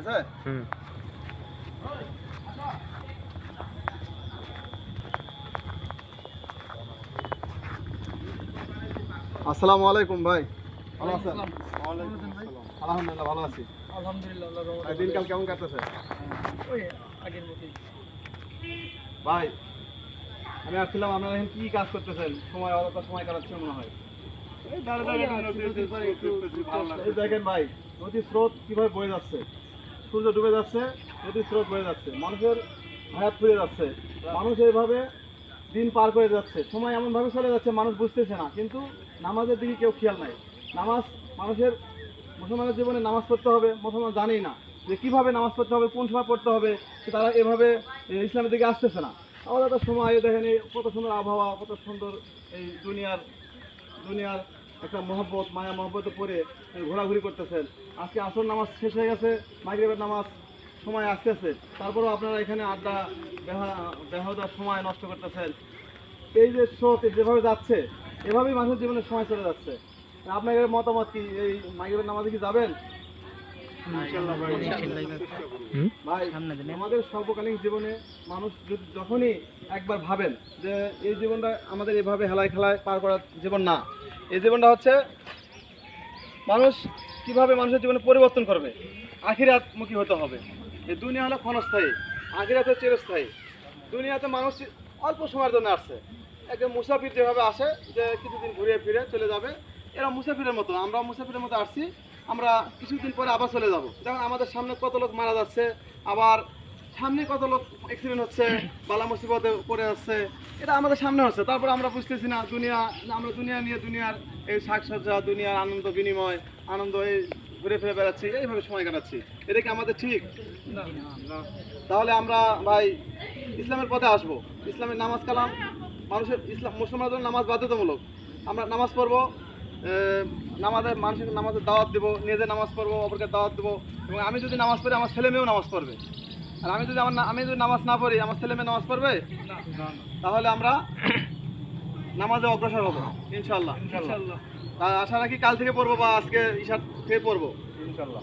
আছে। আসসালামু আলাইকুম ভাই, ভালো আছেন? আলহামদুলিল্লাহ ভালো আছি। আলহামদুলিল্লাহ। দিনকাল কেমন কাটতেছে? ভাই আমি আসছিলাম, আপনারা এখন কি কাজ করতেছেন? সময় অযথা সময় কাটাচ্ছেন মনে হয়। এই দেখেন ভাই, নদীর স্রোত কিভাবে বয়ে যাচ্ছে, সূর্য ডুবে যাচ্ছে, নদীর স্রোত বয়ে যাচ্ছে, মানুষের হায়াত ফুরিয়ে যাচ্ছে, মানুষ এইভাবে দিন পার করে যাচ্ছে, সময় এমনভাবে চলে যাচ্ছে মানুষ বুঝতেছে না। কিন্তু নামাজের দিকে কেউ খেয়াল নাই। নামাজ মানুষের, মুসলমানের জীবনে নামাজ পড়তে হবে, মুসলমান জানেই না যে কীভাবে নামাজ পড়তে হবে, কোন সময় পড়তে হবে। তারা এভাবে ইসলামের দিকে আসতেছে না। আমাদের একটা সময় দেখেন, এই কত সুন্দর আবহাওয়া, কত সুন্দর এই দুনিয়ার দুনিয়ার একটা মহব্বত, মায়া মহব্বতে পড়ে ঘোরাঘুরি করতেছেন। আজকে আসর নামাজ শেষ হয়ে গেছে, মাগরিবের নামাজ সময় আসতেছে, তারপরেও আপনারা এখানে আড্ডা বেহাদার সময় নষ্ট করতেছেন। এই যে স্রোত যেভাবে যাচ্ছে, এভাবেই মানুষের জীবনের সময় চলে যাচ্ছে। আপনাদের মতামত কি? এই মাগরিবের নামাজে কি যাবেন? ভাই, আমাদের সর্বকালীন জীবনে মানুষ যখনই একবার ভাবেন যে এই জীবনটা আমাদের এভাবে হেলায় খেলায় পার করার জীবন না, এই জীবনটা হচ্ছে মানুষ কিভাবে মানুষের জীবনে পরিবর্তন করবে, আখিরাতমুখী হতে হবে। এই দুনিয়া হলো ক্ষণস্থায়ী, আখিরাত হচ্ছে চিরস্থায়ী। দুনিয়াতে মানুষ অল্প সময়ের জন্য আসছে, একজন মুসাফির যেভাবে আসে যে কিছুদিন ঘুরে ফিরে চলে যাবে, এরা মুসাফিরের মতো, আমরা মুসাফিরের মতো আসছি, আমরা কিছুদিন পরে আবার চলে যাব। যেমন আমাদের সামনে কত লোক মারা যাচ্ছে, আবার সামনে কত লোক অ্যাক্সিডেন্ট হচ্ছে, বালা মুসিবতে পড়ে যাচ্ছে, এটা আমাদের সামনে হচ্ছে। তারপর আমরা বুঝতেছি না আমরা দুনিয়া নিয়ে, দুনিয়ার এই সাজসজ্জা, দুনিয়ার আনন্দ বিনিময়, আনন্দ এই ঘুরে ফিরে বেড়াচ্ছি, এইভাবে সময় কাটাচ্ছি। এটা কি আমাদের ঠিক? তাহলে আমরা ভাই ইসলামের পথে আসবো। ইসলামের নামাজ কালাম, মানুষের মুসলমানদের জন্য নামাজ বাধ্যতামূলক। আমরা নামাজ পড়বো, মানুষের নামাজের দাওয়াত দেবো, নিজে নামাজ পড়বো, অপরকে দাওয়াত দেবো। এবং আমি যদি নামাজ পড়ি, আমার ছেলে মেয়েও নামাজ পড়বে। আর আমি যদি নামাজ না পড়ি, আমার ছেলে মেয়ে নামাজ পড়বে? তাহলে আমরা নামাজে অগ্রসর হবো ইনশাল্লাহ। আশা রাখি কাল থেকে পড়বো, বা আজকে ঈশার থেকে পড়বো ইনশাল্লাহ।